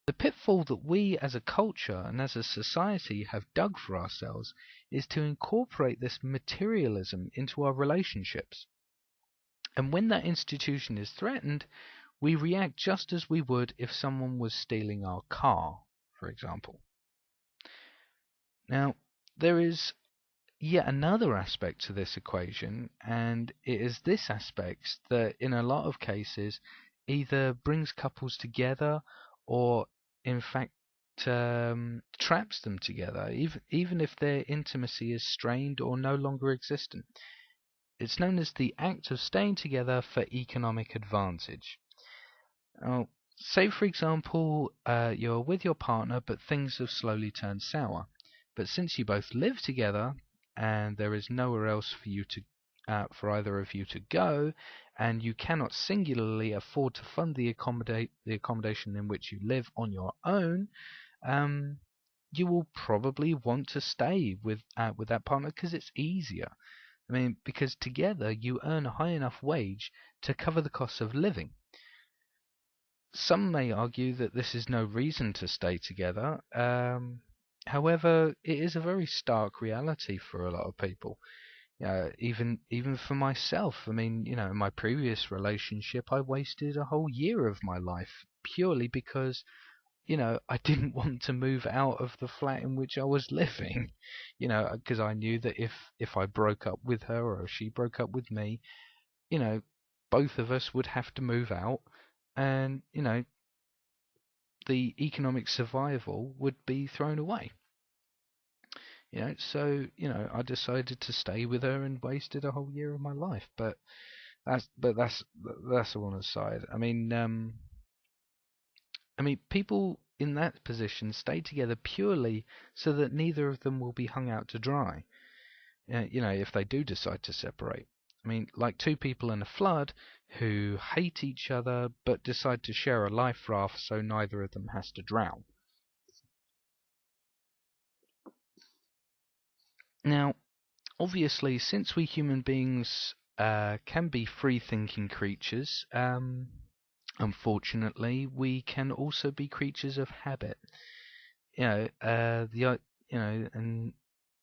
The pitfall that we as a culture and as a society have dug for ourselves is to incorporate this materialism into our relationships. And when that institution is threatened, we react just as we would if someone was stealing our car, for example. Now, there is yet another aspect to this equation, and it is this aspect that in a lot of cases either brings couples together or in fact traps them together, even if their intimacy is strained or no longer existent. It's known as the act of staying together for economic advantage. Now, say for example you're with your partner but things have slowly turned sour. But since you both live together and there is nowhere else for you to for either of you to go, and you cannot singularly afford to fund the accommodation in which you live on your own, you will probably want to stay with that partner because it's easier. I mean, because together you earn a high enough wage to cover the costs of living. Some may argue that this is no reason to stay together. However, it is a very stark reality for a lot of people. Even for myself. I mean, in my previous relationship, I wasted a whole year of my life purely because, I didn't want to move out of the flat in which I was living. Because I knew that if I broke up with her or if she broke up with me, both of us would have to move out, and the economic survival would be thrown away. So I decided to stay with her and wasted a whole year of my life. But that's all aside. I mean, people in that position stay together purely so that neither of them will be hung out to dry. If they do decide to separate. I mean, like two people in a flood who hate each other but decide to share a life raft so neither of them has to drown. Now, obviously, since we human beings can be free-thinking creatures, unfortunately, we can also be creatures of habit. And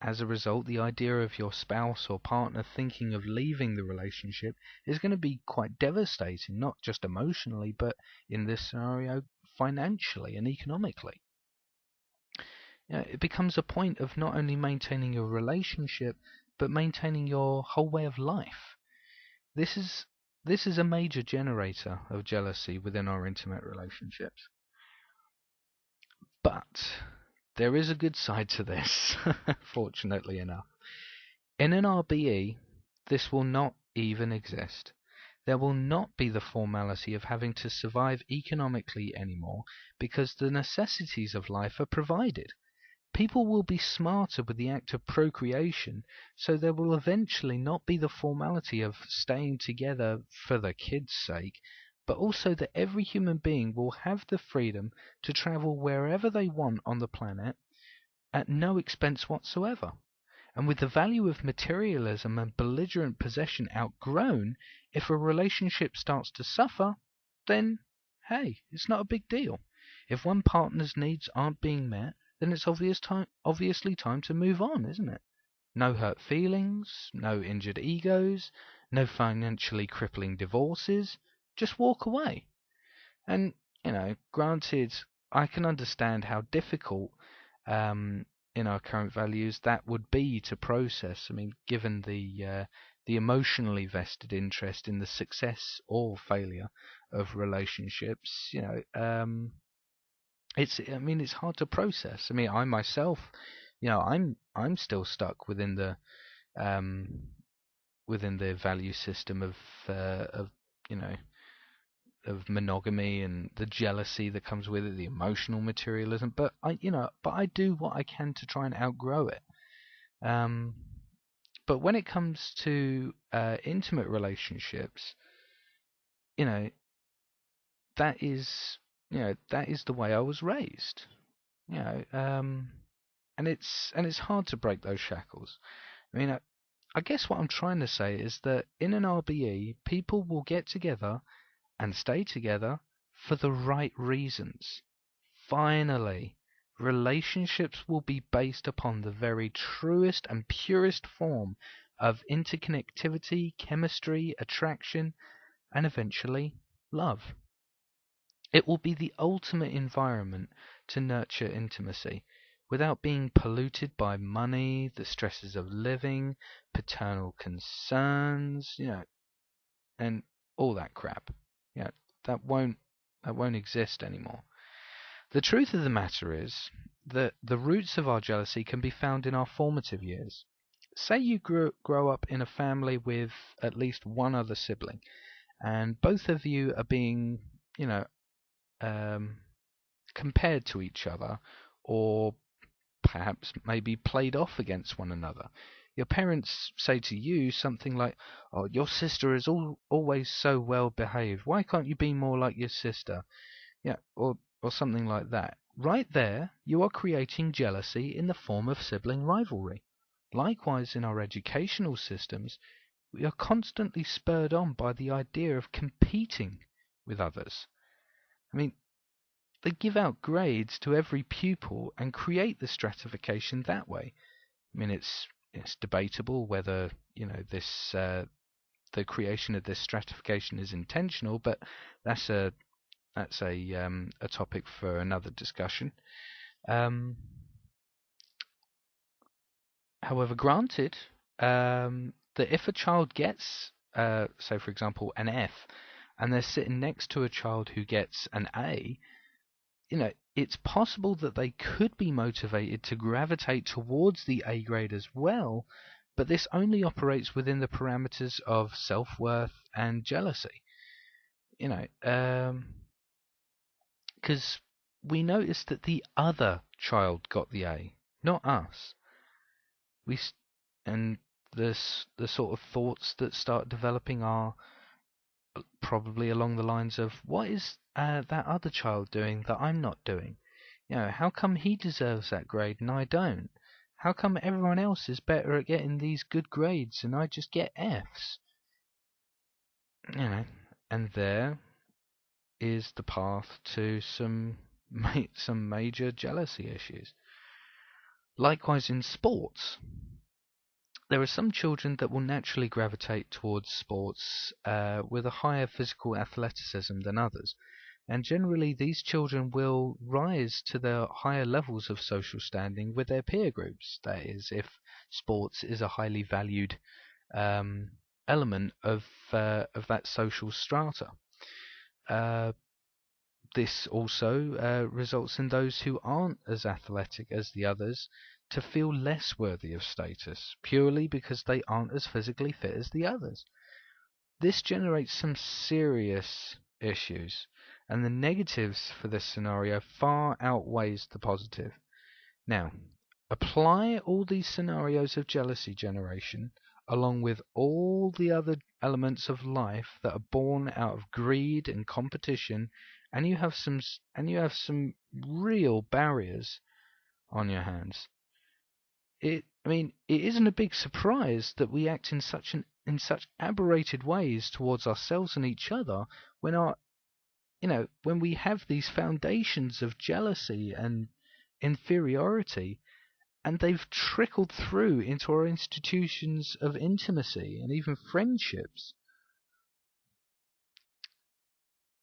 as a result, the idea of your spouse or partner thinking of leaving the relationship is going to be quite devastating, not just emotionally, but in this scenario, financially and economically. It becomes a point of not only maintaining your relationship, but maintaining your whole way of life. This is a major generator of jealousy within our intimate relationships. But there is a good side to this, fortunately enough. In an RBE, this will not even exist. There will not be the formality of having to survive economically anymore because the necessities of life are provided. People will be smarter with the act of procreation, so there will eventually not be the formality of staying together for the kids' sake, but also that every human being will have the freedom to travel wherever they want on the planet at no expense whatsoever. And with the value of materialism and belligerent possession outgrown, if a relationship starts to suffer, then, hey, it's not a big deal. If one partner's needs aren't being met, then it's obviously time to move on, isn't it? No hurt feelings, no injured egos, no financially crippling divorces. Just walk away. And, granted, I can understand how difficult in our current values that would be to process. I mean, given the emotionally vested interest in the success or failure of relationships, it's hard to process. I mean, I myself, I'm still stuck within the value system of monogamy and the jealousy that comes with it, the emotional materialism. But I do what I can to try and outgrow it. But when it comes to intimate relationships, that is the way I was raised. And it's hard to break those shackles. I mean, I guess what I'm trying to say is that in an RBE, people will get together and stay together for the right reasons. finally, relationships will be based upon the very truest and purest form of interconnectivity, chemistry, attraction, and eventually love. It will be the ultimate environment to nurture intimacy without being polluted by money, the stresses of living, paternal concerns, and all that crap. You know, that won't exist anymore. The truth of the matter is that the roots of our jealousy can be found in our formative years. Say you grow up in a family with at least one other sibling, and both of you are being, you know, um, compared to each other, or perhaps maybe played off against one another. Your parents say to you something like, "Oh, your sister is always so well behaved. Why can't you be more like your sister?" Yeah, or something like that. Right there, you are creating jealousy in the form of sibling rivalry. Likewise, in our educational systems, we are constantly spurred on by the idea of competing with others. I mean, they give out grades to every pupil and create the stratification that way. I mean, it's debatable whether this the creation of this stratification is intentional, but that's a topic for another discussion. However, granted that if a child gets, say for example, an F, and they're sitting next to a child who gets an A, it's possible that they could be motivated to gravitate towards the A grade as well, but this only operates within the parameters of self-worth and jealousy. Because we noticed that the other child got the A, not us. And the sort of thoughts that start developing are probably along the lines of, what is that other child doing that I'm not doing? How come he deserves that grade and I don't? How come everyone else is better at getting these good grades and I just get Fs? And there is the path to some major jealousy issues. Likewise in sports, there are some children that will naturally gravitate towards sports with a higher physical athleticism than others, and generally these children will rise to the higher levels of social standing with their peer groups. That is, if sports is a highly valued element of that social strata. This also results in those who aren't as athletic as the others to feel less worthy of status, purely because they aren't as physically fit as the others. This generates some serious issues, and the negatives for this scenario far outweighs the positive. Now, apply all these scenarios of jealousy generation along with all the other elements of life that are born out of greed and competition, and you have some real barriers on your hands. It isn't a big surprise that we act in such aberrated ways towards ourselves and each other when when we have these foundations of jealousy and inferiority, and they've trickled through into our institutions of intimacy and even friendships.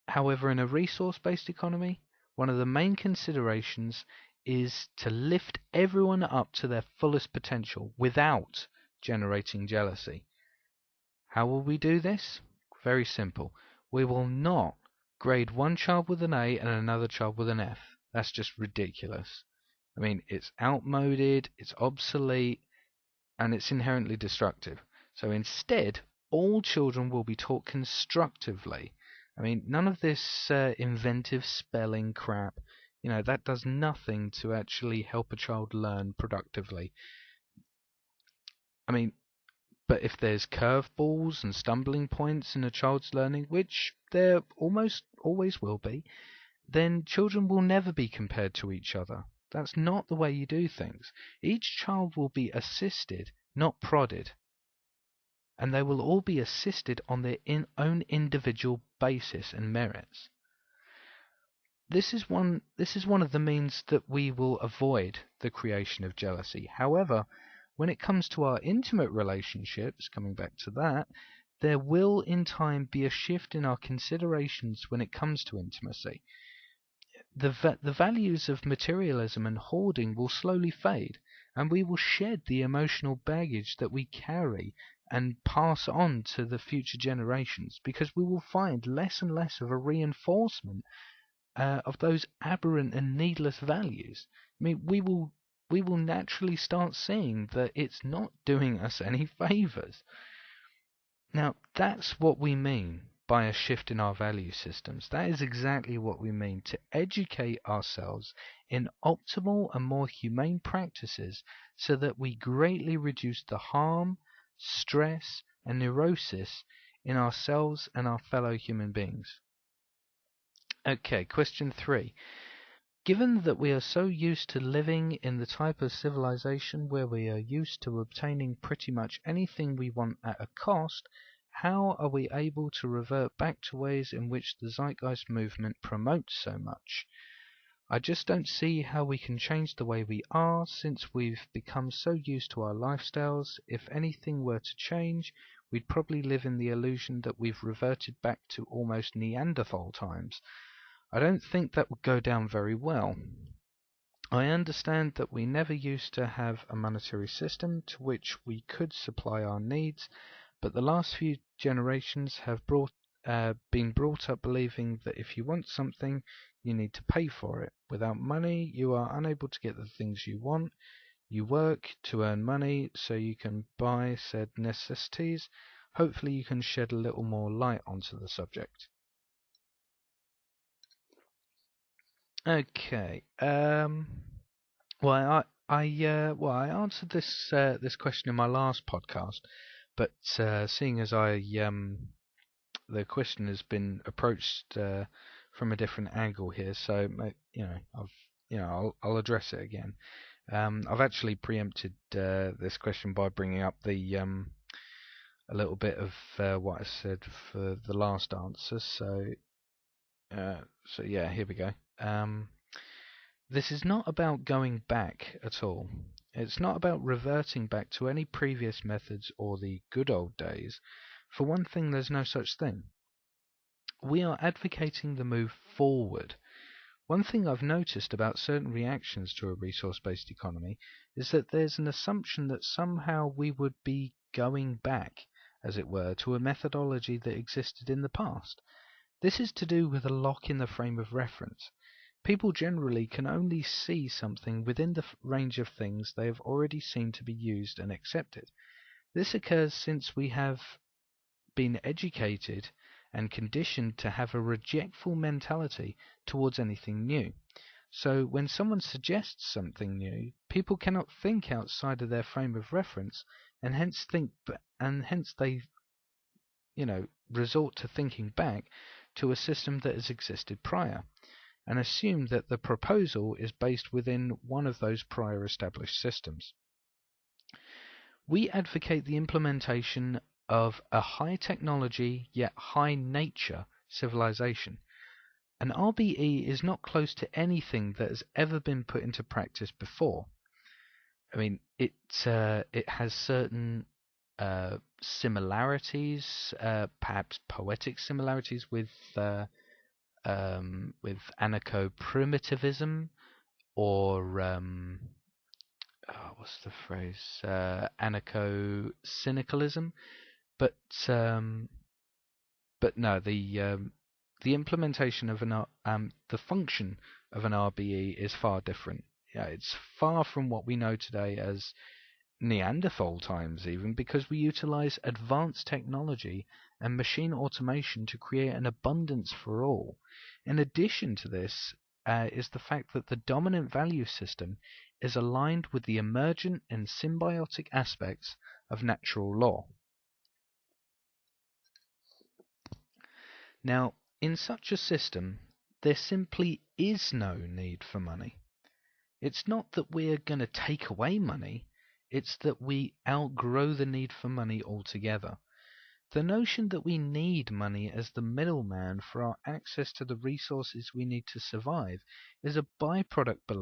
However, in a resource-based economy, one of the main considerations is to lift everyone up to their fullest potential without generating jealousy. How will we do this? Very simple. We will not grade one child with an A and another child with an F. That's just ridiculous. It's outmoded, it's obsolete, and it's inherently destructive. So instead, all children will be taught constructively. None of this inventive spelling crap. That does nothing to actually help a child learn productively. But if there's curveballs and stumbling points in a child's learning, which there almost always will be, then children will never be compared to each other. That's not the way you do things. Each child will be assisted, not prodded. And they will all be assisted on their own individual basis and merits. this is one of the means that we will avoid the creation of jealousy. However, when it comes to our intimate relationships, coming back to that, there will in time be a shift in our considerations when it comes to intimacy. The values of materialism and hoarding will slowly fade, and we will shed the emotional baggage that we carry and pass on to the future generations, because we will find less and less of a reinforcement of those aberrant and needless values. I mean, we will naturally start seeing that it's not doing us any favors. Now, that's what we mean by a shift in our value systems. That is exactly what we mean, to educate ourselves in optimal and more humane practices so that we greatly reduce the harm, stress, and neurosis in ourselves and our fellow human beings. Okay, question 3. Given that we are so used to living in the type of civilization where we are used to obtaining pretty much anything we want at a cost, how are we able to revert back to ways in which the Zeitgeist movement promotes so much? I just don't see how we can change the way we are, since we've become so used to our lifestyles. If anything were to change, we'd probably live in the illusion that we've reverted back to almost Neanderthal times. I don't think that would go down very well. I understand that we never used to have a monetary system to which we could supply our needs, but the last few generations have been brought up believing that if you want something, you need to pay for it. Without money, you are unable to get the things you want. You work to earn money so you can buy said necessities. Hopefully you can shed a little more light onto the subject. Okay. Well, I answered this question in my last podcast, but seeing as the question has been approached from a different angle here, so I'll address it again. I've actually preempted this question by bringing up a little bit of what I said for the last answer. So yeah, here we go. This is not about going back at all. It's not about reverting back to any previous methods or the good old days. For one thing, there's no such thing. We are advocating the move forward. One thing I've noticed about certain reactions to a resource-based economy is that there's an assumption that somehow we would be going back, as it were, to a methodology that existed in the past. This is to do with a lock in the frame of reference. People generally can only see something within the range of things they have already seen to be used and accepted. This occurs since we have been educated and conditioned to have a rejectful mentality towards anything new. So when someone suggests something new, people cannot think outside of their frame of reference, and hence they resort to thinking back to a system that has existed prior, and assume that the proposal is based within one of those prior established systems. We advocate the implementation of a high technology yet high nature civilization. An RBE is not close to anything that has ever been put into practice before. I mean, it has certain similarities, perhaps poetic similarities with anarcho-primitivism, or what's the phrase? Anarcho-syndicalism. But no, the implementation of the function of an RBE is far different. Yeah, it's far from what we know today as Neanderthal times, even, because we utilize advanced technology and machine automation to create an abundance for all. In addition to this is the fact that the dominant value system is aligned with the emergent and symbiotic aspects of natural law. Now, in such a system, there simply is no need for money. It's not that we're going to take away money, it's that we outgrow the need for money altogether. The notion that we need money as the middleman for our access to the resources we need to survive is a byproduct